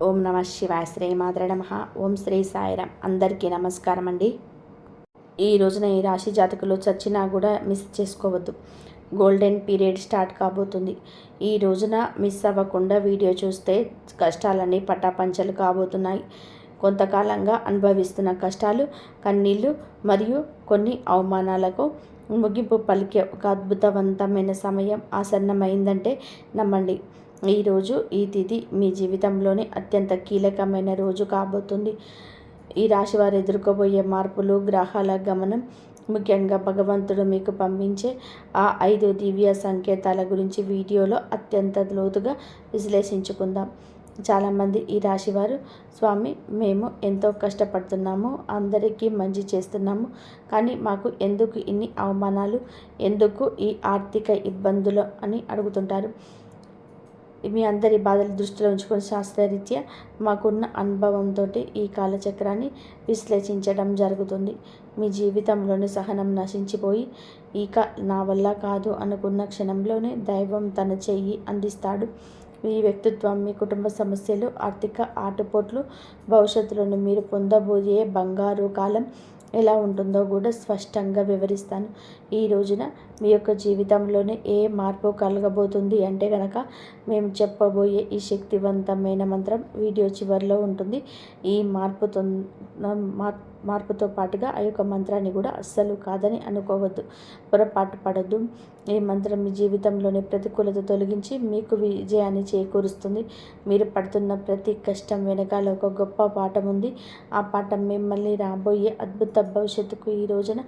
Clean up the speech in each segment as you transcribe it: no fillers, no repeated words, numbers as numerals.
ఓం నమ శివాయ. శ్రీమాత్రే నమః. ఓం శ్రీ సాయిరామ్. అందరికీ నమస్కారం అండి. ఈ రోజున ఈ రాశి జాతకులు చచ్చినా కూడా మిస్ చేసుకోవద్దు. గోల్డెన్ పీరియడ్ స్టార్ట్ కాబోతుంది. ఈ రోజున మిస్ అవ్వకుండా వీడియో చూస్తే కష్టాలన్నీ పటాపంచలు కాబోతున్నాయి. కొంతకాలంగా అనుభవిస్తున్న కష్టాలు, కన్నీళ్ళు మరియు కొన్ని అవమానాలకు ముగింపు పలికే ఒక అద్భుతవంతమైన సమయం ఆసన్నమైందంటే నమ్మండి. ఈరోజు ఈ తిథి మీ జీవితంలోని అత్యంత కీలకమైన రోజు కాబోతుంది. ఈ రాశి వారు ఎదుర్కోబోయే మార్పులు, గ్రహాల గమనం, ముఖ్యంగా భగవంతుడు మీకు పంపించే ఆ 5 దివ్య సంకేతాల గురించి వీడియోలో అత్యంత లోతుగా విశ్లేషించుకుందాం. చాలామంది ఈ రాశివారు, స్వామి మేము ఎంతో కష్టపడుతున్నాము, అందరికీ మంచి చేస్తున్నాము, కానీ మాకు ఎందుకు ఇన్ని అవమానాలు, ఎందుకు ఈ ఆర్థిక ఇబ్బందులు అని అడుగుతుంటారు. మీ అందరి బాధలు దృష్టిలో ఉంచుకొని శాస్త్రరీత్యా మాకున్న అనుభవంతో ఈ కాలచక్రాన్ని విశ్లేషించడం జరుగుతుంది. మీ జీవితంలోని సహనం నశించిపోయి ఇక నా వల్ల కాదు అనుకున్న క్షణంలోనే దైవం తన చెయ్యి అందిస్తాడు. మీ వ్యక్తిత్వం, మీ కుటుంబ సమస్యలు, ఆర్థిక ఆటుపోట్లు, భవిష్యత్తులోని మీరు పొందబోయే బంగారు కాలం ఎలా ఉంటుందో కూడా స్పష్టంగా వివరిస్తాను. ఈ రోజున మీ యొక్క జీవితంలోనే ఏ మార్పు కలగబోతుంది అంటే కనుక మేము చెప్పబోయే ఈ శక్తివంతమైన మంత్రం వీడియో చివరిలో ఉంటుంది. ఈ మార్పుతో పాటుగా ఆ యొక్క మంత్రాన్ని కూడా అస్సలు కాదని అనుకోవద్దు, పొరపాటు పడద్దు. ఈ మంత్రం మీ జీవితంలోని ప్రతికూలత తొలగించి మీకు విజయాన్ని చేకూరుస్తుంది. మీరు పడుతున్న ప్రతి కష్టం వెనకాల ఒక గొప్ప పాఠం ఉంది. ఆ పాఠం మిమ్మల్ని రాబోయే అద్భుత భవిష్యత్తుకు ఈ రోజున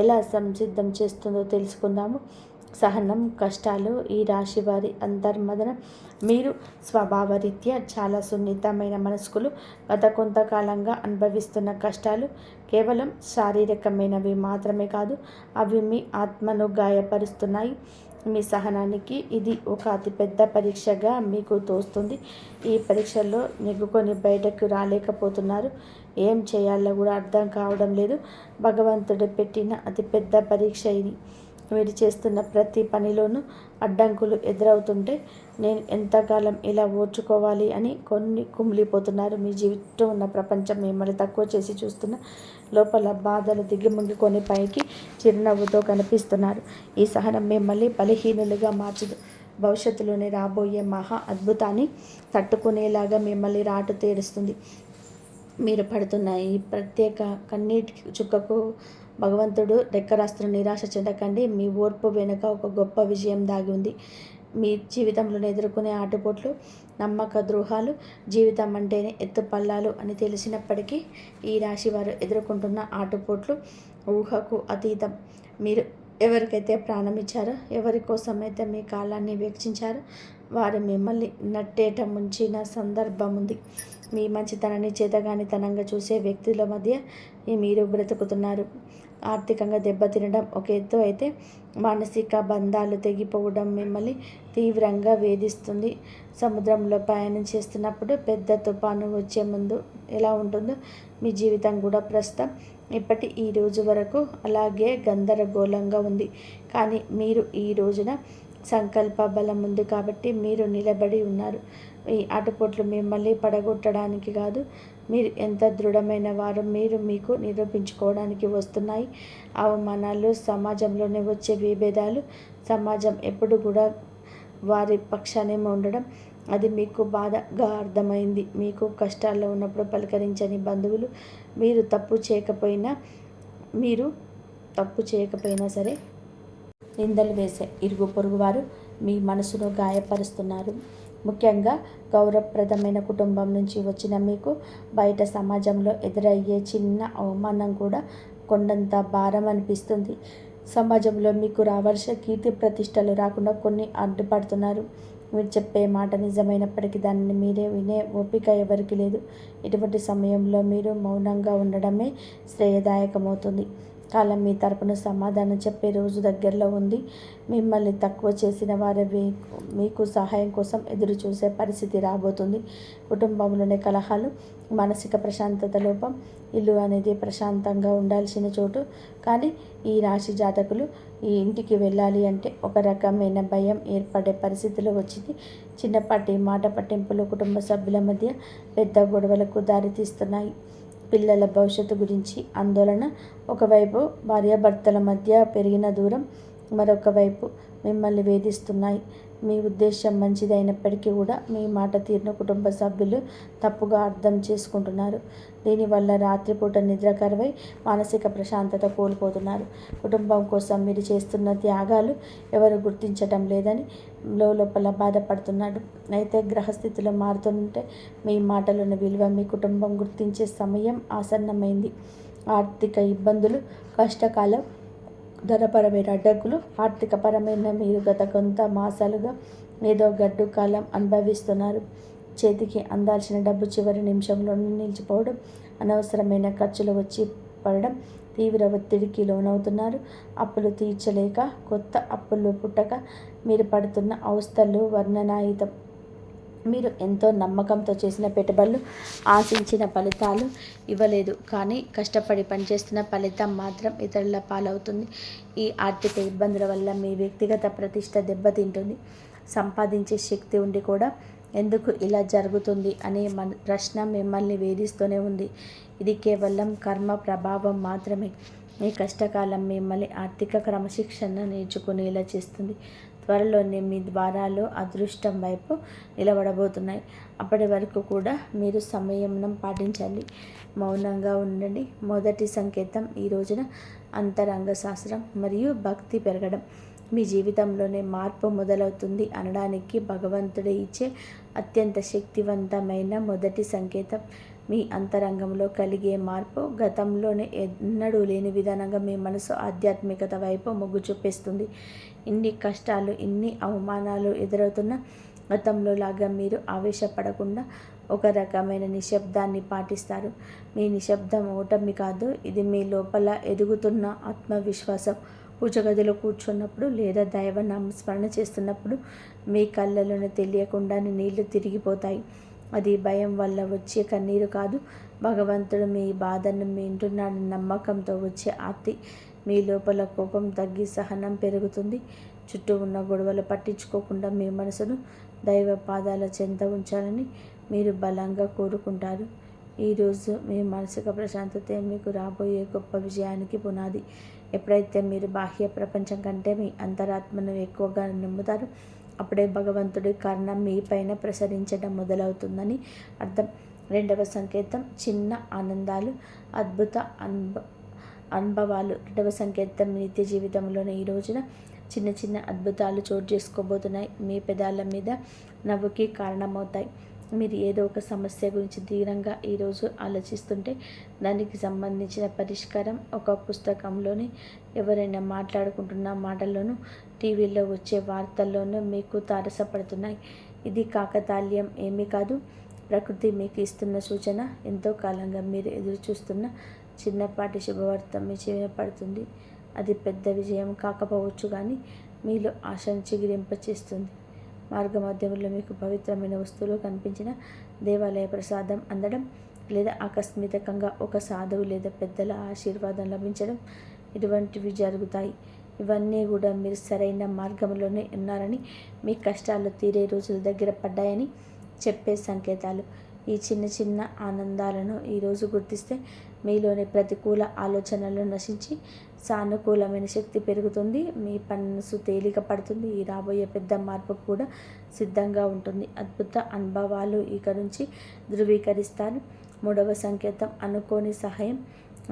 ఎలా సంసిద్ధం చేస్తుందో తెలుసుకుందాము. సహనం, కష్టాలు, ఈ రాశి వారి అంతర్మదనం. మీరు స్వభావరీత్యా చాలా సున్నితమైన మనస్కులు. గత కొంతకాలంగా అనుభవిస్తున్న కష్టాలు కేవలం శారీరకమైనవి మాత్రమే కాదు, అవి మీ ఆత్మను గాయపరుస్తున్నాయి. మీ సహనానికి ఇది ఒక అతిపెద్ద పరీక్షగా మీకు తోస్తుంది. ఈ పరీక్షల్లో నెగ్గుకొని బయటకు రాలేకపోతున్నారు. ఏం చేయాలో కూడా అర్థం కావడం లేదు. భగవంతుడు పెట్టిన అతిపెద్ద పరీక్ష ఇది. మీరు చేస్తున్న ప్రతి పనిలోనూ అడ్డంకులు ఎదురవుతుంటే నేను ఎంతకాలం ఇలా ఓర్చుకోవాలి అని కుమిలిపోతున్నారు. మీ జీవితం ఉన్న ప్రపంచం మిమ్మల్ని తక్కువ చేసి చూస్తున్న లోపల బాధలు దిగిముంగికొని పైకి చిరునవ్వుతో కనిపిస్తున్నారు. ఈ సహనం మిమ్మల్ని బలహీనులుగా మార్చదు, భవిష్యత్తులోనే రాబోయే మహా అద్భుతాన్ని తట్టుకునేలాగా మిమ్మల్ని రాటు తేరుస్తుంది. మీరు పడుతున్న ఈ ప్రత్యేక కన్నీటి చుక్కకు భగవంతుడు రెక్కరాస్తున్న నిరాశ చెందకండి. మీ ఓర్పు వెనుక ఒక గొప్ప విజయం దాగి ఉంది. మీ జీవితంలో ఎదుర్కొనే ఆటుపోట్లు, నమ్మక ద్రోహాలు, జీవితం అంటేనే ఎత్తుపల్లాలు అని తెలిసినప్పటికీ ఈ రాశి వారు ఎదుర్కొంటున్న ఆటుపోట్లు ఊహకు అతీతం. మీరు ఎవరికైతే ప్రాణం ఇచ్చారో, ఎవరి కోసమైతే మీ కాలాన్ని వెచ్చించారో వారు మిమ్మల్ని నట్టేట ముంచిన సందర్భం ఉంది. మీ మంచితనాన్ని చేతగానితనంగా చూసే వ్యక్తుల మధ్య మీరు బ్రతుకుతున్నారు. ఆర్థికంగా దెబ్బతినడం ఒక ఎత్తు అయితే, మానసిక బంధాలు తెగిపోవడం మిమ్మల్ని తీవ్రంగా వేధిస్తుంది. సముద్రంలో ప్రయాణం చేస్తున్నప్పుడు పెద్ద తుఫాను వచ్చే ముందు ఎలా ఉంటుందో మీ జీవితం కూడా ప్రస్తుతం ఇప్పటి ఈ రోజు వరకు అలాగే గందరగోళంగా ఉంది. కానీ మీరు ఈ రోజున సంకల్ప బలం ఉంది కాబట్టి మీరు నిలబడి ఉన్నారు. ఈ ఆటుపోట్లు మిమ్మల్ని పడగొట్టడానికి కాదు, మీరు ఎంత దృఢమైన వారు మీరు మీకు నిరూపించుకోవడానికి వస్తున్నాయి. అవమానాలు, సమాజంలోనే వచ్చే విభేదాలు, సమాజం ఎప్పుడు కూడా వారి పక్షానే ఉండడం, అది మీకు బాధగా అర్థమైంది. మీకు కష్టాల్లో ఉన్నప్పుడు పలకరించని బంధువులు, మీరు తప్పు చేయకపోయినా సరే నిందలు వేసే ఇరుగు పొరుగు వారు మీ మనసును గాయపరుస్తున్నారు. ముఖ్యంగా గౌరవప్రదమైన కుటుంబం నుంచి వచ్చిన మీకు బయట సమాజంలో ఎదురయ్యే చిన్న అవమానం కూడా కొండంత భారం అనిపిస్తుంది. సమాజంలో మీకు రావాల్సిన కీర్తి ప్రతిష్టలు రాకుండా కొన్ని అడ్డుపడుతున్నారు. మీరు చెప్పే మాట నిజమైనప్పటికీ దానిని మీరే వినే ఓపిక ఎవరికి లేదు. ఇటువంటి సమయంలో మీరు మౌనంగా ఉండడమే శ్రేయదాయకమవుతుంది. కాలం మీ తరపున సమాధానం చెప్పే రోజు దగ్గరలో ఉంది. మిమ్మల్ని తక్కువ చేసిన వారే మీకు సహాయం కోసం ఎదురు చూసే పరిస్థితి రాబోతుంది. కుటుంబంలోని కలహాలు, మానసిక ప్రశాంతత లోపం. ఇల్లు అనేది ప్రశాంతంగా ఉండాల్సిన చోటు, కానీ ఈ రాశి జాతకులు ఈ ఇంటికి వెళ్ళాలి అంటే ఒక రకమైన భయం ఏర్పడే పరిస్థితిలో వచ్చింది. చిన్నపాటి మాట పట్టింపులు కుటుంబ సభ్యుల మధ్య పెద్ద గొడవలకు దారితీస్తున్నాయి. పిల్లల భవిష్యత్తు గురించి ఆందోళన. ఒకవైపు భార్యాభర్తల మధ్య పెరిగిన దూరం, మరొక వైపు మిమ్మల్ని వేధిస్తున్నాయి. మీ ఉద్దేశం మంచిదైనప్పటికీ కూడా మీ మాట తీరును కుటుంబ సభ్యులు తప్పుగా అర్థం చేసుకుంటున్నారు. దీనివల్ల రాత్రిపూట నిద్ర కరువై మానసిక ప్రశాంతత కోల్పోతున్నారు. కుటుంబం కోసం మీరు చేస్తున్న త్యాగాలు ఎవరు గుర్తించటం లేదని లోపల బాధపడుతున్నాడు. అయితే గ్రహస్థితిలో మారుతుంటే మీ మాటలోని విలువ మీ కుటుంబం గుర్తించే సమయం ఆసన్నమైంది. ఆర్థిక ఇబ్బందులు, కష్టకాలం, ధనపరమైన అడ్డంకులు. ఆర్థికపరమైన మీరు గత కొంత మాసాలుగా ఏదో గడ్డు కాలం అనుభవిస్తున్నారు. చేతికి అందాల్సిన డబ్బు చివరి నిమిషంలోనే నిలిచిపోవడం, అనవసరమైన ఖర్చులు వచ్చి పడడం, తీవ్ర ఒత్తిడికి లోనవుతున్నారు. అప్పులు తీర్చలేక కొత్త అప్పులు పుట్టక మీరు పడుతున్న అవస్థలు వర్ణనాతీతం. మీరు ఎంతో నమ్మకంతో చేసిన పెట్టుబడులు ఆశించిన ఫలితాలు ఇవ్వలేదు. కానీ కష్టపడి పనిచేస్తున్న ఫలితం మాత్రం ఇతరుల పాలవుతుంది. ఈ ఆర్థిక ఇబ్బందుల వల్ల మీ వ్యక్తిగత ప్రతిష్ట దెబ్బతింటుంది. సంపాదించే శక్తి ఉండి కూడా ఎందుకు ఇలా జరుగుతుంది అనే ప్రశ్న మిమ్మల్ని వేధిస్తూనే ఉంది. ఇది కేవలం కర్మ ప్రభావం మాత్రమే. ఈ కష్టకాలం మిమ్మల్ని ఆర్థిక క్రమశిక్షణ నేర్చుకునేలా చేస్తుంది. త్వరలోనే మీ ద్వారాలు అదృష్టం వైపు నిలబడబోతున్నాయి. అప్పటి వరకు కూడా మీరు సంయమనం పాటించాలి, మౌనంగా ఉండండి. మొదటి సంకేతం ఈ రోజున అంతరంగ శాస్త్రం మరియు భక్తి పెరగడం. మీ జీవితంలోనే మార్పు మొదలవుతుంది అనడానికి భగవంతుడే ఇచ్చే అత్యంత శక్తివంతమైన మొదటి సంకేతం. మీ అంతరంగంలో కలిగే మార్పు గతంలోనే ఎన్నడూ లేని విధానంగా మీ మనసు ఆధ్యాత్మికత వైపు మొగ్గు చూపిస్తుంది. ఇన్ని కష్టాలు, ఇన్ని అవమానాలు ఎదురవుతున్న గతంలో లాగా మీరు ఆవేశపడకుండా ఒక రకమైన నిశ్శబ్దాన్ని పాటిస్తారు. మీ నిశ్శబ్దం ఓటమి కాదు, ఇది మీ లోపల ఎదుగుతున్న ఆత్మవిశ్వాసం. పూజ గదిలో కూర్చున్నప్పుడు లేదా దైవ నామస్మరణ చేస్తున్నప్పుడు మీ కళ్ళలోనే తెలియకుండానే నీళ్లు తిరిగిపోతాయి. అది భయం వల్ల వచ్చే కన్నీరు కాదు, భగవంతుడు మీ బాధను వింటున్నాడని నమ్మకంతో వచ్చే ఆర్తి. మీ లోపల కోపం తగ్గి సహనం పెరుగుతుంది. చుట్టూ ఉన్న గొడవలు పట్టించుకోకుండా మీ మనసును దైవ పాదాల చెంత ఉంచాలని మీరు బలంగా కోరుకుంటారు. ఈరోజు మీ మానసిక ప్రశాంతతే మీకు రాబోయే గొప్ప విజయానికి పునాది. ఎప్పుడైతే మీరు బాహ్య ప్రపంచం కంటే మీ అంతరాత్మను ఎక్కువగా నమ్ముతారో అప్పుడే భగవంతుడి కారణం మీ పైన ప్రసరించడం మొదలవుతుందని అర్థం. రెండవ సంకేతం చిన్న ఆనందాలు, అద్భుత అనుభవాలు. రెండవ సంకేతం నిత్య జీవితంలోనే ఈ రోజున చిన్న చిన్న అద్భుతాలు చోటు చేసుకోబోతున్నాయి. మీ పెదాల మీద నవ్వుకి కారణమవుతాయి. మీరు ఏదో ఒక సమస్య గురించి తీవ్రంగా ఈరోజు ఆలోచిస్తుంటే దానికి సంబంధించిన పరిష్కారం ఒక పుస్తకంలోని, ఎవరైనా మాట్లాడుకుంటున్న మాటల్లోనూ, టీవీలో వచ్చే వార్తల్లోనూ మీకు తారసపడుతున్నాయి. ఇది కాకతాళీయం ఏమీ కాదు. ప్రకృతి మీకు ఇస్తున్న సూచన. ఎంతో కాలంగా మీరు ఎదురు చూస్తున్న చిన్నపాటి శుభవార్త మీ చెవిన పడుతుంది. అది పెద్ద విజయం కాకపోవచ్చు, కానీ మీలో ఆశను చిగురింపచేస్తుంది. మార్గమధ్యంలో మీకు పవిత్రమైన వస్తువులు కనిపించిన, దేవాలయ ప్రసాదం అందడం, లేదా ఆకస్మికంగా ఒక సాధువు లేదా పెద్దల ఆశీర్వాదం లభించడం, ఇటువంటివి జరుగుతాయి. ఇవన్నీ కూడా మీరు సరైన మార్గంలోనే ఉన్నారని, మీ కష్టాలు తీరే రోజుల దగ్గర పడ్డాయని చెప్పే సంకేతాలు. ఈ చిన్న చిన్న ఆనందాలను ఈరోజు గుర్తిస్తే మీలోని ప్రతికూల ఆలోచనలు నశించి సానుకూలమైన శక్తి పెరుగుతుంది. మీ మనసు తేలిక పడుతుంది. ఈ రాబోయే పెద్ద మార్పు కూడా సిద్ధంగా ఉంటుంది. అద్భుత అనుభవాలు ఇక నుంచి ధృవీకరిస్తారు. మూడవ సంకేతం అనుకోని సహాయం,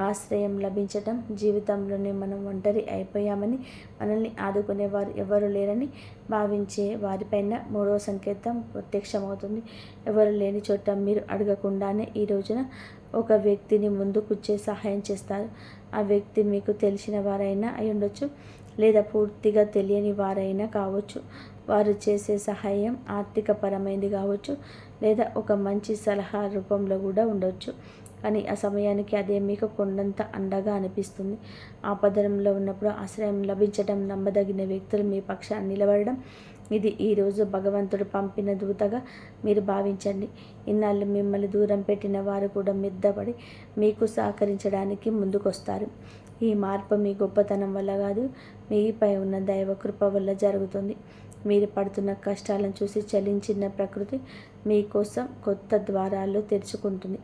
ఆశ్రయం లభించటం. జీవితంలోనే మనం ఒంటరి అయిపోయామని, మనల్ని ఆదుకునేవారు ఎవరు లేరని భావించే వారిపైన మూడవ సంకేతం ప్రత్యక్షమవుతుంది. ఎవరు లేని చోట మీరు అడగకుండానే ఈ రోజున ఒక వ్యక్తిని ముందుకొచ్చే సహాయం చేస్తారు. ఆ వ్యక్తి మీకు తెలిసిన వారైనా అయి ఉండొచ్చు, లేదా పూర్తిగా తెలియని వారైనా కావచ్చు. వారు చేసే సహాయం ఆర్థికపరమైనది కావచ్చు, లేదా ఒక మంచి సలహా రూపంలో కూడా ఉండొచ్చు. కానీ ఆ సమయానికి అదే మీకు కొండంత అండగా అనిపిస్తుంది. ఆపదలో ఉన్నప్పుడు ఆశ్రయం లభించడం, నమ్మదగిన వ్యక్తులు మీ పక్షాన్ని నిలబడడం, ఇది ఈరోజు భగవంతుడు పంపిన దూతగా మీరు భావించండి. ఇన్నాళ్ళు మిమ్మల్ని దూరం పెట్టిన వారు కూడా మిద్దపడి మీకు సహకరించడానికి ముందుకొస్తారు. ఈ మార్పు మీ గొప్పతనం వల్ల కాదు, మీపై ఉన్న దైవ కృప వల్ల జరుగుతుంది. మీరు పడుతున్న కష్టాలను చూసి చలించిన ప్రకృతి మీకోసం కొత్త ద్వారాలు తెరుచుకుంటుంది.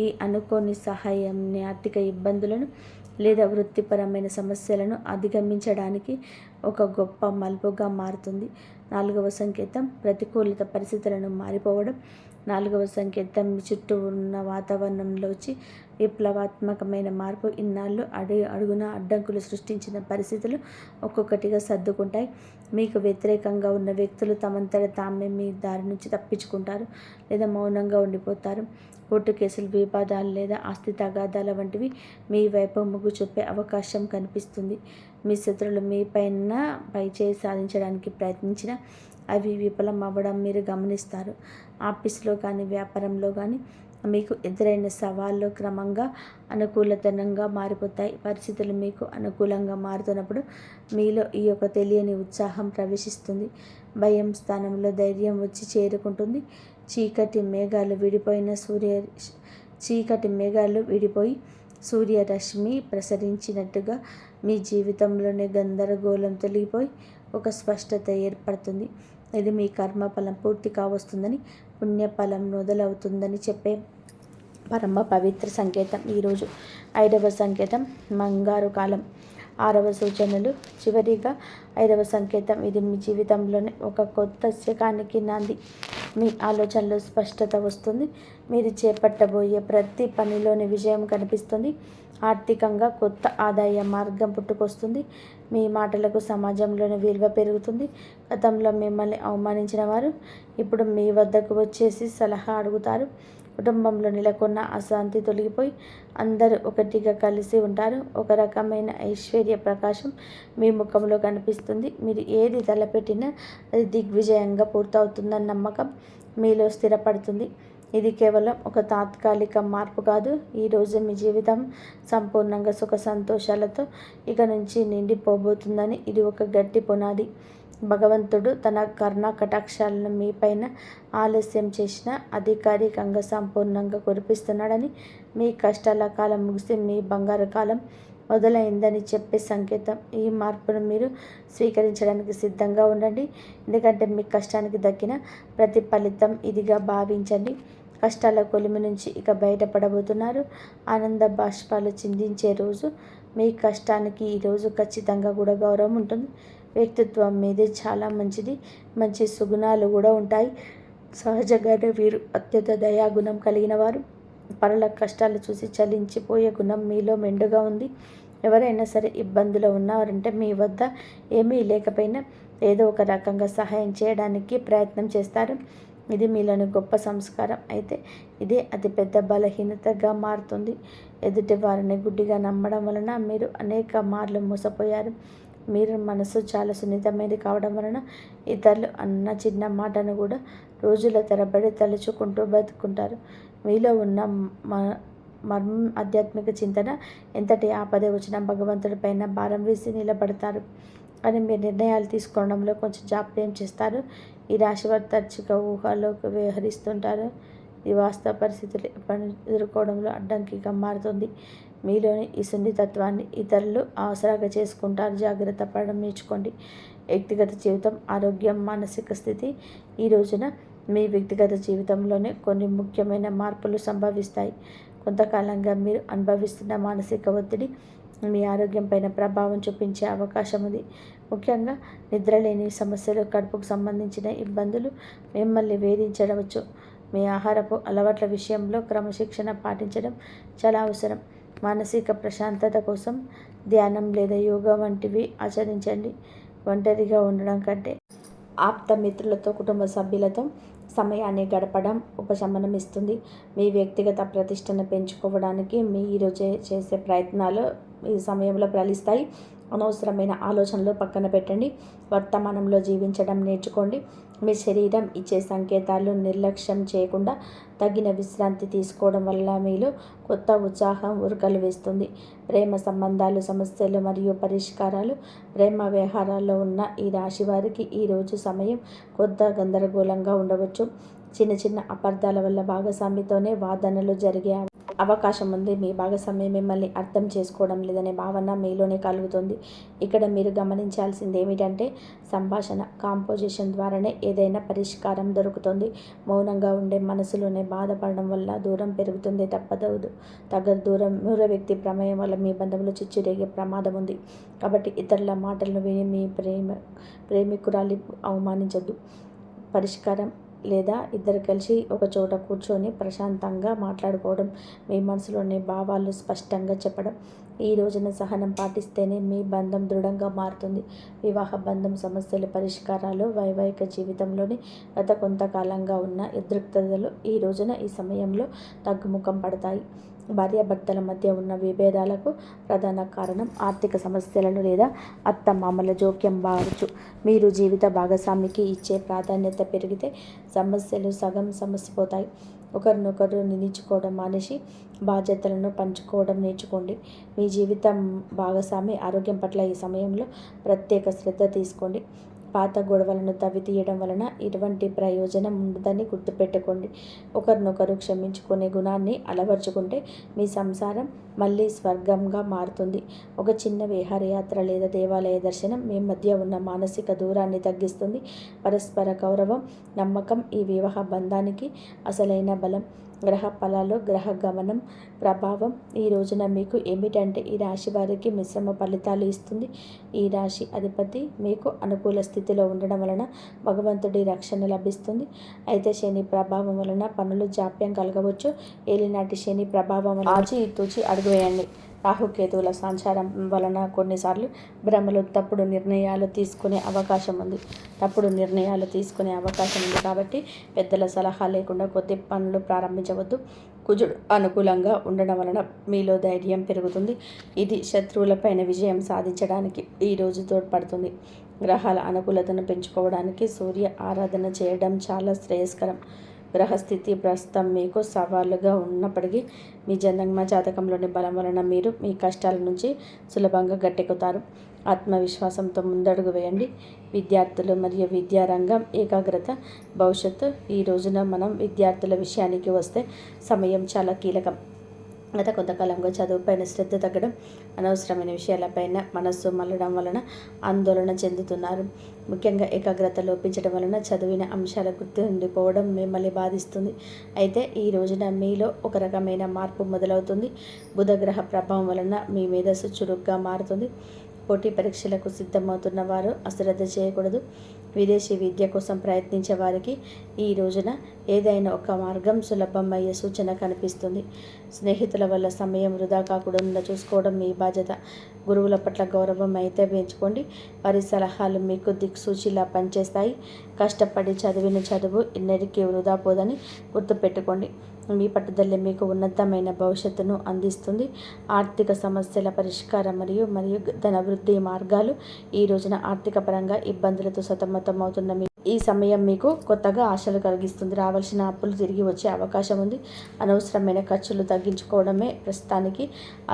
ఈ అనుకోని సహాయాన్ని ఆర్థిక ఇబ్బందులను లేదా వృత్తిపరమైన సమస్యలను అధిగమించడానికి ఒక గొప్ప మలుపుగా మారుతుంది. 4వ సంకేతం ప్రతికూలత పరిస్థితులను మారిపోవడం. 4వ సంకేతం మీ చుట్టూ ఉన్న వాతావరణంలో వచ్చి విప్లవాత్మకమైన మార్పు. ఇన్నాళ్ళు అడుగున అడ్డంకులు సృష్టించిన పరిస్థితులు ఒక్కొక్కటిగా సర్దుకుంటాయి. మీకు వ్యతిరేకంగా ఉన్న వ్యక్తులు తమంతట తామే మీ దారి నుంచి తప్పించుకుంటారు లేదా మౌనంగా ఉండిపోతారు. కోర్టు కేసులు, వివాదాలు లేదా ఆస్తి తగాదాల వంటివి మీ వైపు మొగ్గు చూపే అవకాశం కనిపిస్తుంది. మీ శత్రువులు మీ పైన పైచేయి సాధించడానికి ప్రయత్నించినా అవి విఫలం అవ్వడం మీరు గమనిస్తారు. ఆఫీసులో కానీ వ్యాపారంలో కానీ మీకు ఎదురైన సవాళ్ళు క్రమంగా అనుకూలతనంగా మారిపోతాయి. పరిస్థితులు మీకు అనుకూలంగా మారుతున్నప్పుడు మీలో ఈ యొక్క తెలియని ఉత్సాహం ప్రవేశిస్తుంది. భయం స్థానంలో ధైర్యం వచ్చి చేరుకుంటుంది. చీకటి మేఘాలు విడిపోయి సూర్యరశ్మి ప్రసరించినట్టుగా మీ జీవితంలోనే గందరగోళం తొలగిపోయి ఒక స్పష్టత ఏర్పడుతుంది. ఇది మీ కర్మఫలం పూర్తి కావస్తుందని, పుణ్యఫలం మొదలవుతుందని చెప్పే పరమ పవిత్ర సంకేతం ఈరోజు. 5వ సంకేతం బంగారు కాలం. 6వ సూచనలు. చివరిగా 5వ సంకేతం. ఇది మీ జీవితంలోనే ఒక కొత్త శకానికి నాంది. మీ ఆలోచనలో స్పష్టత వస్తుంది. మీరు చేపట్టబోయే ప్రతి పనిలోని విజయం కనిపిస్తుంది. ఆర్థికంగా కొత్త ఆదాయ మార్గం పుట్టుకొస్తుంది. మీ మాటలకు సమాజంలోని విలువ పెరుగుతుంది. గతంలో మిమ్మల్ని అవమానించిన వారు ఇప్పుడు మీ వద్దకు వచ్చేసి సలహా అడుగుతారు. కుటుంబంలో నెలకొన్న అశాంతి తొలగిపోయి అందరూ ఒకటిగా కలిసి ఉంటారు. ఒక రకమైన ఐశ్వర్య ప్రకాశం మీ ముఖంలో కనిపిస్తుంది. మీరు ఏది తలపెట్టినా అది దిగ్విజయంగా పూర్తవుతుందన్న నమ్మకం మీలో స్థిరపడుతుంది. ఇది కేవలం ఒక తాత్కాలిక మార్పు కాదు. ఈరోజు మీ జీవితం సంపూర్ణంగా సుఖ సంతోషాలతో ఇక నుంచి నిండిపోబోతుందని ఇది ఒక గట్టి పునాది. భగవంతుడు తన కరుణా కటాక్షాలను మీపైన ఆలస్యం చేసినా అధికారికంగా సంపూర్ణంగా కురిపిస్తున్నాడని, మీ కష్టాల కాలం ముగిసి మీ బంగారు కాలం మొదలైందని చెప్పే సంకేతం. ఈ మార్పును మీరు స్వీకరించడానికి సిద్ధంగా ఉండండి. ఎందుకంటే మీ కష్టానికి దక్కిన ప్రతి ఫలితం ఇదిగా భావించండి. కష్టాల కొలిమి నుంచి ఇక బయటపడబోతున్నారు. ఆనంద బాష్పాలు చిందించే రోజు. మీ కష్టానికి ఈరోజు ఖచ్చితంగా కూడా గౌరవం ఉంటుంది. వ్యక్తిత్వం మీదే చాలా మంచిది. మంచి సుగుణాలు కూడా ఉంటాయి. సహజంగానే వీరు అత్యంత దయాగుణం కలిగిన వారు. పరుల కష్టాలు చూసి చలించిపోయే గుణం మీలో మెండుగా ఉంది. ఎవరైనా సరే ఇబ్బందులు ఉన్నారంటే మీ వద్ద ఏమీ లేకపోయినా ఏదో ఒక రకంగా సహాయం చేయడానికి ప్రయత్నం చేస్తారు. ఇది మీలోని గొప్ప సంస్కారం. అయితే ఇదే అతిపెద్ద బలహీనతగా మారుతుంది. ఎదుటి వారిని గుడ్డిగా నమ్మడం వలన మీరు అనేక మార్లు మోసపోయారు. మీరు మనసు చాలా సున్నితమైనది కావడం వలన ఇతరులు అన్న చిన్న మాటను కూడా రోజుల తరబడి తలుచుకుంటూ బతుకుంటారు. మీలో ఉన్న మర్మం ఆధ్యాత్మిక చింతన ఎంతటి ఆపద వచ్చినా భగవంతుడి పైన భారం వేసి నిలబడతారు. కానీ మీరు నిర్ణయాలు తీసుకోవడంలో కొంచెం జాప్యం చేస్తారు. ఈ రాశి వారు తరచుగా ఊహలోకి వ్యవహరిస్తుంటారు. ఈ వాస్తవ పరిస్థితులు ఎదుర్కోవడంలో అడ్డంకిగా మారుతుంది. మీలోని ఈ సున్నితత్వాన్ని ఇతరులు ఆసరాగా చేసుకుంటారు. జాగ్రత్త పడడం నేర్చుకోండి. వ్యక్తిగత జీవితం, ఆరోగ్యం, మానసిక స్థితి. ఈ రోజున మీ వ్యక్తిగత జీవితంలోనే కొన్ని ముఖ్యమైన మార్పులు సంభవిస్తాయి. కొంతకాలంగా మీరు అనుభవిస్తున్న మానసిక ఒత్తిడి మీ ఆరోగ్యం పైన ప్రభావం చూపించే అవకాశం ఉంది. ముఖ్యంగా నిద్రలేని సమస్యలు, కడుపుకు సంబంధించిన ఇబ్బందులు మిమ్మల్ని వేధించవచ్చు. మీ ఆహారపు అలవాట్ల విషయంలో క్రమశిక్షణ పాటించడం చాలా అవసరం. మానసిక ప్రశాంతత కోసం ధ్యానం లేదా యోగా వంటివి ఆచరించండి. ఒంటరిగా ఉండడం కంటే ఆప్త మిత్రులతో, కుటుంబ సభ్యులతో సమయాన్ని గడపడం ఉపశమనం ఇస్తుంది. మీ వ్యక్తిగత ప్రతిష్టను పెంచుకోవడానికి మీరు చేసే ప్రయత్నాలు ఈ సమయంలో ఫలిస్తాయి. అనవసరమైన ఆలోచనలు పక్కన పెట్టండి. వర్తమానంలో జీవించడం నేర్చుకోండి. మీ శరీరం ఇచ్చే సంకేతాలు నిర్లక్ష్యం చేయకుండా తగిన విశ్రాంతి తీసుకోవడం వల్ల మీలో కొత్త ఉత్సాహం ఉరకలు వేస్తుంది. ప్రేమ సంబంధాలు, సమస్యలు మరియు పరిష్కారాలు. ప్రేమ వ్యవహారాల్లో ఉన్న ఈ రాశి వారికి ఈరోజు సమయం కొత్త గందరగోళంగా ఉండవచ్చు. చిన్న చిన్న అపార్థాల వల్ల భాగస్వామితోనే వాదనలు జరిగే అవకాశం ఉంది. మీ భాగస్వామి మిమ్మల్ని అర్థం చేసుకోవడం లేదనే భావన మీలోనే కలుగుతుంది. ఇక్కడ మీరు గమనించాల్సింది ఏమిటంటే సంభాషణ, కాంపోజిషన్ ద్వారానే ఏదైనా పరిష్కారం దొరుకుతుంది. మౌనంగా ఉండే మనసులోనే బాధపడడం వల్ల దూరం పెరుగుతుంది తగ్గదు. మూడో వ్యక్తి ప్రమేయం వల్ల మీ బంధంలో చిచ్చు రేగే ప్రమాదం ఉంది. కాబట్టి ఇతరుల మాటలను విని మీ ప్రేమికురాలి అవమానించద్దు. పరిష్కారం లేదా ఇద్దరు కలిసి ఒక చోట కూర్చొని ప్రశాంతంగా మాట్లాడుకోవడం, మీ మనసులోని భావాలు స్పష్టంగా చెప్పడం. ఈ రోజున సహనం పాటిస్తేనే మీ బంధం దృఢంగా మారుతుంది. వివాహ బంధం సమస్యలు పరిష్కారాలు, వైవాహిక జీవితంలోని గత కొంతకాలంగా ఉన్న ఉద్రిక్తతలు ఈ సమయంలో తగ్గుముఖం పడతాయి. భార్యాభర్తల మధ్య ఉన్న విభేదాలకు ప్రధాన కారణం ఆర్థిక సమస్యలను లేదా అత్తమామల జోక్యం కావచ్చు. మీరు జీవిత భాగస్వామికి ఇచ్చే ప్రాధాన్యత పెరిగితే సమస్యలు సగం సమసిపోతాయి. ఒకరినొకరు నిందించుకోవడం మానేసి బాధ్యతలను పంచుకోవడం నేర్చుకోండి. మీ జీవితం భాగస్వామి ఆరోగ్యం పట్ల ఈ సమయంలో ప్రత్యేక శ్రద్ధ తీసుకోండి. పాత గొడవలను తవ్వితీయడం వలన ఎటువంటి ప్రయోజనం ఉండదని గుర్తుపెట్టుకోండి. ఒకరినొకరు క్షమించుకునే గుణాన్ని అలవర్చుకుంటే మీ సంసారం మళ్ళీ స్వర్గంగా మారుతుంది. ఒక చిన్న విహారయాత్ర లేదా దేవాలయ దర్శనం మీ మధ్య ఉన్న మానసిక దూరాన్ని తగ్గిస్తుంది. పరస్పర గౌరవం, నమ్మకం ఈ వివాహ బంధానికి అసలైన బలం. గ్రహ ఫలాలు, గ్రహ గమనం ప్రభావం ఈ రోజున మీకు ఏమిటంటే ఈ రాశి వారికి మిశ్రమ ఫలితాలు ఇస్తుంది. ఈ రాశి అధిపతి మీకు అనుకూల స్థితిలో ఉండడం వలన భగవంతుడి రక్షణ లభిస్తుంది. అయితే శని ప్రభావం వలన పనులు జాప్యం కలగవచ్చు. ఏలినాటి శని ప్రభావం వలన ఆచితూచి అడుగు వేయండి. రాహుకేతువుల సంచారం వలన కొన్నిసార్లు భ్రమలు, తప్పుడు నిర్ణయాలు తీసుకునే అవకాశం ఉంది కాబట్టి పెద్దల సలహా లేకుండా కొత్త పనులు ప్రారంభించవద్దు. కుజుడు అనుకూలంగా ఉండడం వలన మీలో ధైర్యం పెరుగుతుంది. ఇది శత్రువులపైన విజయం సాధించడానికి ఈరోజు తోడ్పడుతుంది. గ్రహాల అనుకూలతను పెంచుకోవడానికి సూర్య ఆరాధన చేయడం చాలా శ్రేయస్కరం. గ్రహస్థితి ప్రస్తుతం మీకు సవాలుగా ఉన్నప్పటికీ మీ జన్మ జాతకంలోని బలం వలన మీరు మీ కష్టాల నుంచి సులభంగా గట్టెక్కుతారు. ఆత్మవిశ్వాసంతో ముందడుగు వేయండి. విద్యార్థులు మరియు విద్యారంగం ఏకాగ్రత భవిష్యత్తు. ఈ రోజున మనం విద్యార్థుల విషయానికి వస్తే సమయం చాలా కీలకం. గత కొంతకాలంగా చదువుపైన శ్రద్ధ తగ్గడం, అనవసరమైన విషయాలపైన మనస్సు మళ్ళడం వలన ఆందోళన చెందుతున్నారు. ముఖ్యంగా ఏకాగ్రత లోపించడం వలన చదివిన అంశాల గుర్తు ఉండిపోవడం మిమ్మల్ని బాధిస్తుంది. అయితే ఈ రోజున మీలో ఒక రకమైన మార్పు మొదలవుతుంది. బుధగ్రహ ప్రభావం వలన మీ మేధస్సు చురుగ్గా మారుతుంది. పోటీ పరీక్షలకు సిద్ధమవుతున్న వారు అశ్రద్ధ చేయకూడదు. విదేశీ విద్య కోసం ప్రయత్నించే వారికి ఈ రోజున ఏదైనా ఒక మార్గం సులభమయ్యే సూచన కనిపిస్తుంది. స్నేహితుల వల్ల సమయం వృధా కాకుండా చూసుకోవడం మీ బాధ్యత. గురువుల పట్ల గౌరవం అయితే పెంచుకోండి. వారి సలహాలు మీకు దిక్సూచిలా పనిచేస్తాయి. కష్టపడి చదివిన చదువు ఎన్నటికీ వృధా పోదని గుర్తుపెట్టుకోండి. మీ పట్టుదల మీకు ఉన్నతమైన భవిష్యత్తును అందిస్తుంది. ఆర్థిక సమస్యల పరిష్కారం మరియు ధనవృద్ధి మార్గాలు. ఈ రోజున ఆర్థిక పరంగా ఇబ్బందులతో సతమతమవుతున్న ఈ సమయం మీకు కొత్తగా ఆశలు కలిగిస్తుంది. రావాల్సిన అప్పులు తిరిగి వచ్చే అవకాశం ఉంది. అనవసరమైన ఖర్చులు తగ్గించుకోవడమే ప్రస్తుతానికి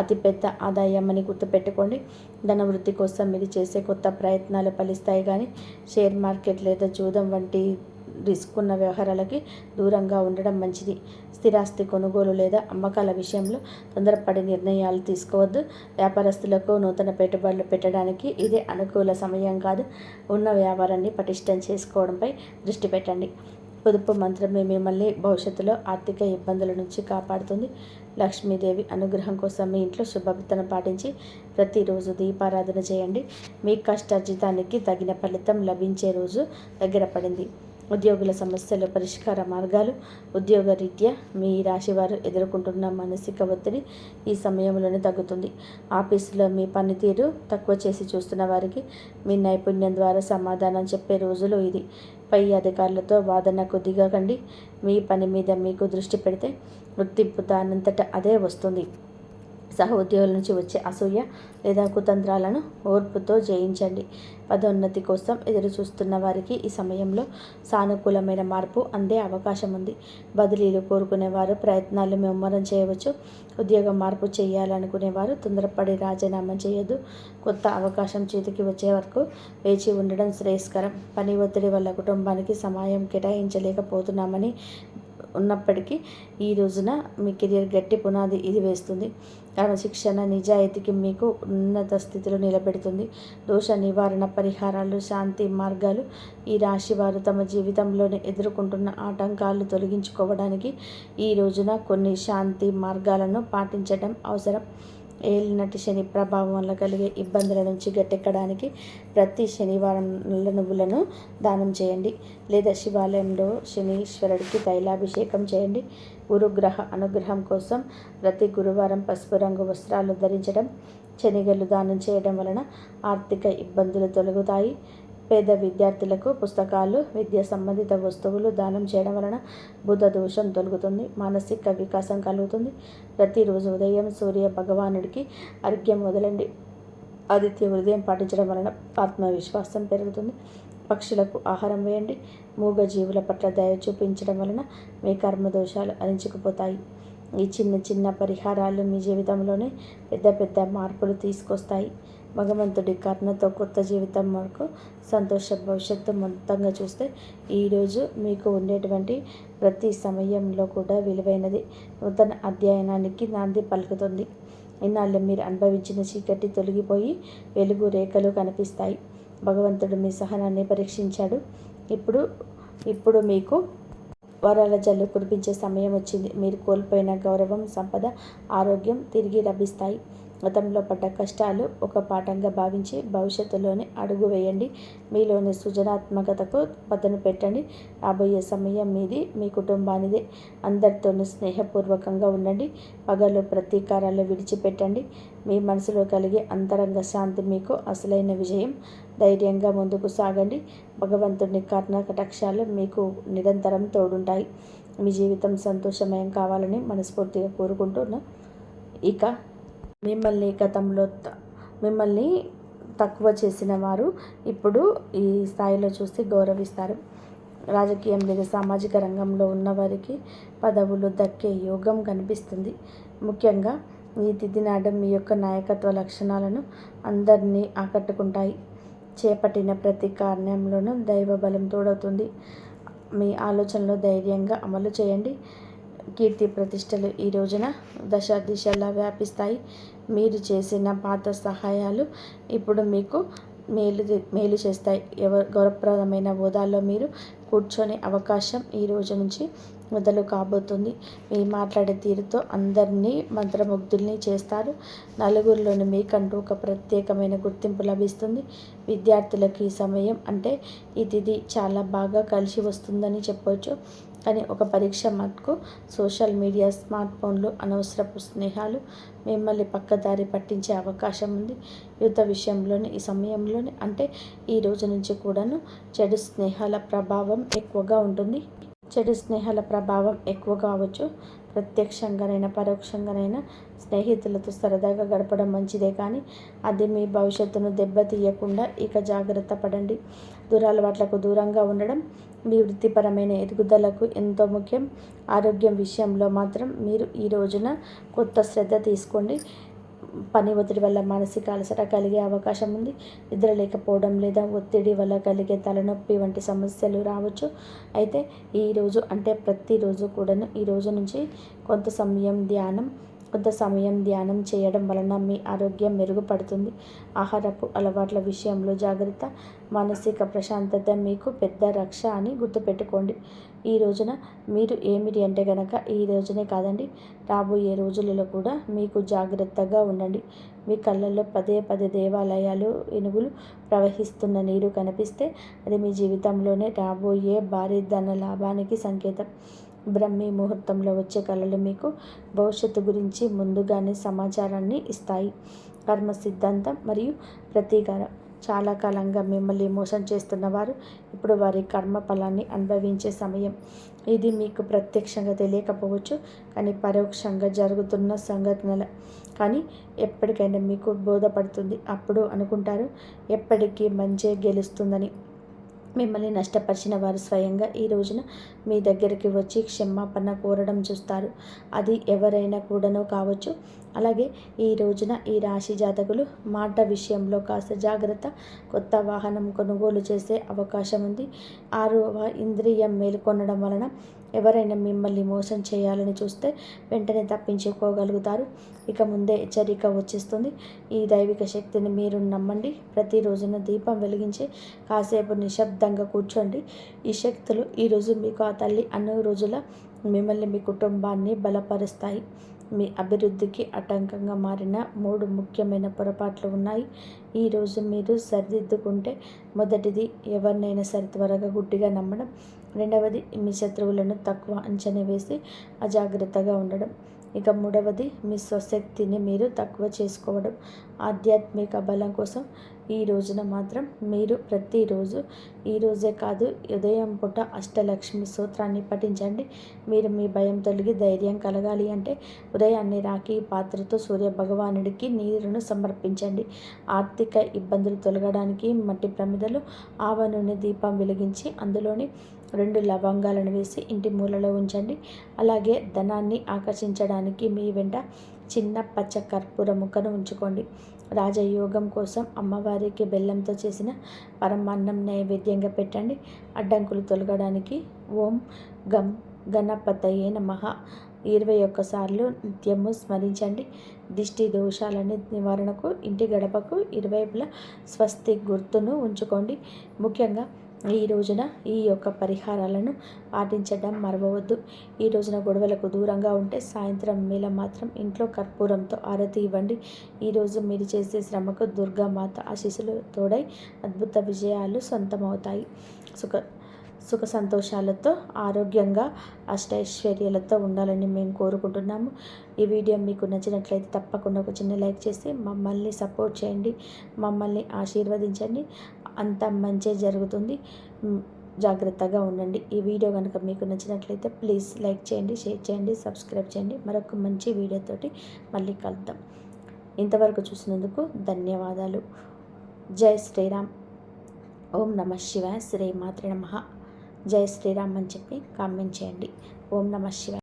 అతిపెద్ద ఆదాయం అని గుర్తుపెట్టుకోండి. ధనవృద్ధి కోసం మీరు చేసే కొత్త ప్రయత్నాలు ఫలిస్తాయి. కానీ షేర్ మార్కెట్ లేదా జూదం వంటి రిస్క్ ఉన్న వ్యవహారాలకి దూరంగా ఉండడం మంచిది. స్థిరాస్తి కొనుగోలు లేదా అమ్మకాల విషయంలో తొందరపడి నిర్ణయాలు తీసుకోవద్దు. వ్యాపారస్తులకు నూతన పెట్టుబడులు పెట్టడానికి ఇది అనుకూల సమయం కాదు. ఉన్న వ్యాపారాన్ని పటిష్టం చేసుకోవడంపై దృష్టి పెట్టండి. పొదుపు మంత్రమే మిమ్మల్ని భవిష్యత్తులో ఆర్థిక ఇబ్బందుల నుంచి కాపాడుతుంది. లక్ష్మీదేవి అనుగ్రహం కోసం మీ ఇంట్లో శుభ్రతను పాటించి ప్రతిరోజు దీపారాధన చేయండి. మీ కష్టార్జితానికి తగిన ఫలితం లభించే రోజు దగ్గర పడింది. ఉద్యోగుల సమస్యలు పరిష్కార మార్గాలు. ఉద్యోగరీత్యా మీ రాశివారు ఎదుర్కొంటున్న మానసిక ఒత్తిడి ఈ సమయంలోనే తగ్గుతుంది. ఆఫీసులో మీ పనితీరు తక్కువ చేసి చూస్తున్న వారికి మీ నైపుణ్యం ద్వారా సమాధానం చెప్పే రోజులు ఇది. పై అధికారులతో వాదనకు దిగకండి. మీ పని మీద మీకు దృష్టి పెడితే గుర్తింపు దానంతట అదే వస్తుంది. సహోద్యోగుల నుంచి వచ్చే అసూయ లేదా కుతంత్రాలను ఓర్పుతో జయించండి. పదోన్నతి కోసం ఎదురు చూస్తున్న వారికి ఈ సమయంలో సానుకూలమైన మార్పు అందే అవకాశం ఉంది. బదిలీలు కోరుకునేవారు ప్రయత్నాలు ముమ్మరం చేయవచ్చు. ఉద్యోగం మార్పు చేయాలనుకునేవారు తొందరపడి రాజీనామా చేయొద్దు. కొత్త అవకాశం చేతికి వచ్చే వరకు వేచి ఉండడం శ్రేయస్కరం. పని ఒత్తిడి వల్ల కుటుంబానికి సమయం కేటాయించలేకపోతున్నామని ఉన్నప్పటికీ ఈ రోజున మీ కెరియర్ గట్టి పునాది ఇది వేస్తుంది. క్రమశిక్షణ నిజాయితీకి మీకు ఉన్నత స్థితిలో నిలబెడుతుంది. దోష నివారణ పరిహారాలు, శాంతి మార్గాలు ఈ రాశి వారు తమ జీవితంలోనే ఎదుర్కొంటున్న ఆటంకాలు తొలగించుకోవడానికి ఈ రోజున కొన్ని శాంతి మార్గాలను పాటించడం అవసరం. ఏలినటి శని ప్రభావం వల్ల కలిగే ఇబ్బందుల నుంచి గట్టెక్కడానికి ప్రతి శనివారం నల్ల నువ్వులను దానం చేయండి, లేదా శివాలయంలో శనీశ్వరుడికి తైలాభిషేకం చేయండి. గురుగ్రహ అనుగ్రహం కోసం ప్రతి గురువారం పసుపు రంగు వస్త్రాలు ధరించడం, శనిగలు దానం చేయడం వలన ఆర్థిక ఇబ్బందులు తొలగుతాయి. పేద విద్యార్థులకు పుస్తకాలు, విద్యా సంబంధిత వస్తువులు దానం చేయడం వలన బుధ దోషం తొలగుతుంది, మానసిక వికాసం కలుగుతుంది. ప్రతిరోజు ఉదయం సూర్య భగవానుడికి అర్ఘ్యం వదలండి. ఆదిత్య హృదయం పాటించడం వలన ఆత్మవిశ్వాసం పెరుగుతుంది. పక్షులకు ఆహారం వేయండి. మూగ జీవుల పట్ల దయ చూపించడం వలన మీ కర్మదోషాలు అణించుకుపోతాయి. ఈ చిన్న చిన్న పరిహారాలు మీ జీవితంలోనే పెద్ద పెద్ద మార్పులు తీసుకొస్తాయి. భగవంతుడి కరుణతో కొత్త జీవితం వరకు సంతోష భవిష్యత్తు మొత్తంగా చూస్తే ఈరోజు మీకు ఉండేటువంటి ప్రతి సమయంలో కూడా విలువైనది. నూతన అధ్యయనానికి నాంది పలుకుతుంది. ఇన్నాళ్ళు మీరు అనుభవించిన చీకటి తొలగిపోయి వెలుగు రేఖలు కనిపిస్తాయి. భగవంతుడు మీ సహనాన్ని పరీక్షించాడు. ఇప్పుడు మీకు వరాల జల్లు కురిపించే సమయం వచ్చింది. మీరు కోల్పోయిన గౌరవం, సంపద, ఆరోగ్యం తిరిగి లభిస్తాయి. గతంలో పడ్డ కష్టాలు ఒక పాఠంగా భావించి భవిష్యత్తులోనే అడుగు వేయండి. మీలోని సృజనాత్మకతకు పదును పెట్టండి. రాబోయే సమయం మీది, మీ కుటుంబానిదే. అందరితోనూ స్నేహపూర్వకంగా ఉండండి. పగలు ప్రతీకారాలు విడిచిపెట్టండి. మీ మనసులో కలిగే అంతరంగ శాంతి మీకు అసలైన విజయం. ధైర్యంగా ముందుకు సాగండి. భగవంతుని కరుణ కటాక్షాలు మీకు నిరంతరం తోడుంటాయి. మీ జీవితం సంతోషమయం కావాలని మనస్ఫూర్తిగా కోరుకుంటున్నా. ఇక మిమ్మల్ని తక్కువ చేసిన వారు ఇప్పుడు ఈ స్థాయిలో చూసి గౌరవిస్తారు. రాజకీయం లేదా సామాజిక రంగంలో ఉన్నవారికి పదవులు దక్కే యోగం కనిపిస్తుంది. ముఖ్యంగా ఈ తిథి నాడు మీ యొక్క నాయకత్వ లక్షణాలను అందరినీ ఆకట్టుకుంటాయి. చేపట్టిన ప్రతి కార్యంలోనూ దైవ బలం తోడవుతుంది. మీ ఆలోచనలు ధైర్యంగా అమలు చేయండి. కీర్తి ప్రతిష్టలు ఈ రోజున దశ దిశలా వ్యాపిస్తాయి. మీరు చేసిన పాత సహాయాలు ఇప్పుడు మీకు మేలు చేస్తాయి. గౌరవప్రదమైన హోదాలో మీరు కూర్చొనే అవకాశం ఈ రోజు నుంచి మొదలు కాబోతుంది. మీ మాట్లాడే తీరుతో అందరినీ మంత్రముగ్ధుల్ని చేస్తారు. నలుగురిలోని మీకంటూ ఒక ప్రత్యేకమైన గుర్తింపు లభిస్తుంది. విద్యార్థులకు ఈ సమయం అంటే ఈ తిథి చాలా బాగా కలిసి వస్తుందని చెప్పవచ్చు. కానీ ఒక పరీక్ష మటుకు సోషల్ మీడియా, స్మార్ట్ ఫోన్లు, అనవసరపు స్నేహాలు మిమ్మల్ని పక్కదారి పట్టించే అవకాశం ఉంది. యువత విషయంలోని ఈ సమయంలోనే అంటే ఈ రోజు నుంచి కూడాను చెడు స్నేహాల ప్రభావం ఎక్కువగా ఉంటుంది. చెడు స్నేహాల ప్రభావం ఎక్కువ కావచ్చు. ప్రత్యక్షంగానైనా పరోక్షంగానైనా స్నేహితులతో సరదాగా గడపడం మంచిదే, కానీ అది మీ భవిష్యత్తును దెబ్బతీయకుండా ఇక జాగ్రత్త పడండి. దురలవాట్లకు దూరంగా ఉండడం మీ వృత్తిపరమైన ఎదుగుదలకు ఎంతో ముఖ్యం. ఆరోగ్యం విషయంలో మాత్రం మీరు ఈ రోజున కొత్త శ్రద్ధ తీసుకోండి. పని ఒత్తిడి వల్ల మానసిక అలసట కలిగే అవకాశం ఉంది. నిద్ర లేకపోవడం లేదా ఒత్తిడి వల్ల కలిగే తలనొప్పి వంటి సమస్యలు రావచ్చు. అయితే ఈరోజు అంటే ప్రతిరోజు కూడాను ఈ రోజు నుంచి కొంత సమయం ధ్యానం చేయడం వలన మీ ఆరోగ్యం మెరుగుపడుతుంది. ఆహారపు అలవాట్ల విషయంలో జాగ్రత్త. మానసిక ప్రశాంతత మీకు పెద్ద రక్ష అని గుర్తుపెట్టుకోండి. ఈ రోజున మీరు ఏమిటి అంటే కనుక ఈ రోజునే కాదండి, రాబోయే రోజులలో కూడా మీకు జాగ్రత్తగా ఉండండి. మీ కళ్ళల్లో పదే పదే దేవాలయాలు, ఏనుగులు ప్రవహిస్తున్న నీరు కనిపిస్తే అది మీ జీవితంలోనే రాబోయే భారీ ధన లాభానికి సంకేతం. బ్రహ్మీ ముహూర్తంలో వచ్చే కళలు మీకు భవిష్యత్తు గురించి ముందుగానే సమాచారాన్ని ఇస్తాయి. కర్మ సిద్ధాంతం మరియు ప్రతీకారం. చాలా కాలంగా మిమ్మల్ని మోసం చేస్తున్న వారు ఇప్పుడు వారి కర్మ ఫలాన్ని అనుభవించే సమయం. ఇది మీకు ప్రత్యక్షంగా తెలియకపోవచ్చు, కానీ పరోక్షంగా జరుగుతున్న సంఘటనల కానీ ఎప్పటికైనా మీకు బోధపడుతుంది. అప్పుడు అనుకుంటారు ఎప్పటికీ మంచే గెలుస్తుందని. మిమ్మల్ని నష్టపరిచిన వారు స్వయంగా ఈ రోజున మీ దగ్గరికి వచ్చి క్షమాపణ కోరడం చూస్తారు. అది ఎవరైనా కూడాను కావచ్చు. అలాగే ఈ రోజున ఈ రాశి జాతకులు మాట విషయంలో కాస్త జాగ్రత్త. కొత్త వాహనం కొనుగోలు చేసే అవకాశం ఉంది. 6వ ఇంద్రియం మేల్కొనడం వలన ఎవరైనా మిమ్మల్ని మోసం చేయాలని చూస్తే వెంటనే తప్పించుకోగలుగుతారు. ఇక ముందే హెచ్చరిక వచ్చేస్తుంది. ఈ దైవిక శక్తిని మీరు నమ్మండి. ప్రతిరోజున దీపం వెలిగించి కాసేపు నిశ్శబ్దంగా కూర్చోండి. ఈ శక్తులు ఈరోజు మీకు ఆ తల్లి అన్ని రోజుల మిమ్మల్ని, మీ కుటుంబాన్ని బలపరుస్తాయి. మీ అభివృద్ధికి ఆటంకంగా మారిన 3 ముఖ్యమైన పొరపాట్లు ఉన్నాయి. ఈరోజు మీరు సరిదిద్దుకుంటే, మొదటిది ఎవరినైనా సరే త్వరగా గుడ్డిగా నమ్మడం. రెండవది మీ శత్రువులను తక్కువ అంచనా వేసి అజాగ్రత్తగా ఉండడం. ఇక మూడవది మీ స్వశక్తిని మీరు తక్కువ చేసుకోవడం. ఆధ్యాత్మిక బలం కోసం ఈ రోజున మాత్రం మీరు ప్రతిరోజు, ఈరోజే కాదు ఉదయం పూట అష్టలక్ష్మి స్తోత్రాన్ని పఠించండి. మీరు మీ భయం తొలగి ధైర్యం కలగాలి అంటే ఉదయాన్నే రాఖీ పాత్రతో సూర్య భగవానుడికి నీరును సమర్పించండి. ఆర్థిక ఇబ్బందులు తొలగడానికి మట్టి ప్రమిదలు, ఆవ నూనె దీపం వెలిగించి అందులోని 2 లవంగాలను వేసి ఇంటి మూలలో ఉంచండి. అలాగే ధనాన్ని ఆకర్షించడానికి మీ వెంట చిన్న పచ్చ కర్పూర ముక్కను ఉంచుకోండి. రాజయోగం కోసం అమ్మవారికి బెల్లంతో చేసిన పరమాన్నం నైవేద్యంగా పెట్టండి. అడ్డంకులు తొలగడానికి ఓం గం గణపతయే నమః 21 సార్లు నిత్యము స్మరించండి. దిష్టి దోషాలని నివారణకు ఇంటి గడపకు ఇరువైపులా స్వస్తి గుర్తును ఉంచుకోండి. ముఖ్యంగా ఈ రోజున ఈ యొక్క పరిహారాలను పాటించడం మరవవద్దు. ఈ రోజున గొడవలకు దూరంగా ఉంటే సాయంత్రం వేళ మాత్రం ఇంట్లో కర్పూరంతో ఆరతి ఇవ్వండి. ఈరోజు మీరు చేసే శ్రమకు దుర్గామాత ఆశీస్సులు తోడై అద్భుత విజయాలు సొంతమవుతాయి. సుఖ సంతోషాలతో, ఆరోగ్యంగా, అష్టైశ్వర్యాలతో ఉండాలని మేము కోరుకుంటున్నాము. ఈ వీడియో మీకు నచ్చినట్లయితే తప్పకుండా ఒక చిన్న లైక్ చేసి మమ్మల్ని సపోర్ట్ చేయండి. మమ్మల్ని ఆశీర్వదించండి. అంతా మంచే జరుగుతుంది. జాగ్రత్తగా ఉండండి. ఈ వీడియో కనుక మీకు నచ్చినట్లయితే ప్లీజ్ లైక్ చేయండి, షేర్ చేయండి, సబ్స్క్రైబ్ చేయండి. మరొక మంచి వీడియోతోటి మళ్ళీ కలుద్దాం. ఇంతవరకు చూసినందుకు ధన్యవాదాలు. జై శ్రీరామ్. ఓం నమః శివాయ. శ్రీమాత్రే నమః. జై శ్రీరామ్ అని చెప్పి కామెంట్ చేయండి. ఓం నమః శివాయ.